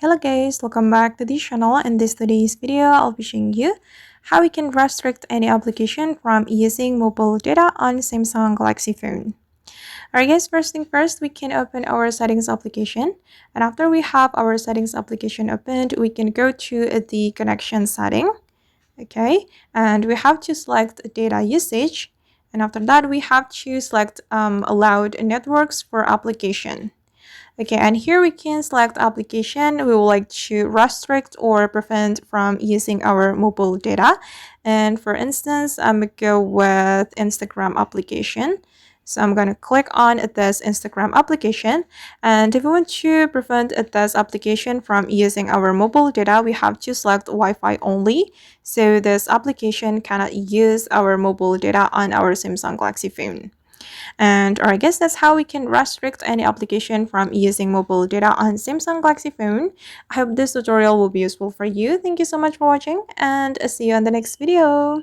Hello guys, welcome back to this channel. In today's video, I'll be showing you how we can restrict any application from using mobile data on Samsung Galaxy phone. Alright guys, first thing first, we can open our settings application. And after we have our settings application opened, we can go to the connection setting. Okay, and we have to select data usage. And after that, we have to select allowed networks for application. Okay, and here we can select application we would like to restrict or prevent from using our mobile data. And for instance, I'm gonna go with Instagram application. So I'm going to click on this Instagram application. And if we want to prevent this application from using our mobile data, we have to select Wi-Fi only. So this application cannot use our mobile data on our Samsung Galaxy phone. And or I guess that's how we can restrict any application from using mobile data on Samsung Galaxy phone. I hope this tutorial will be useful for you. Thank you so much for watching, and see you on the next video.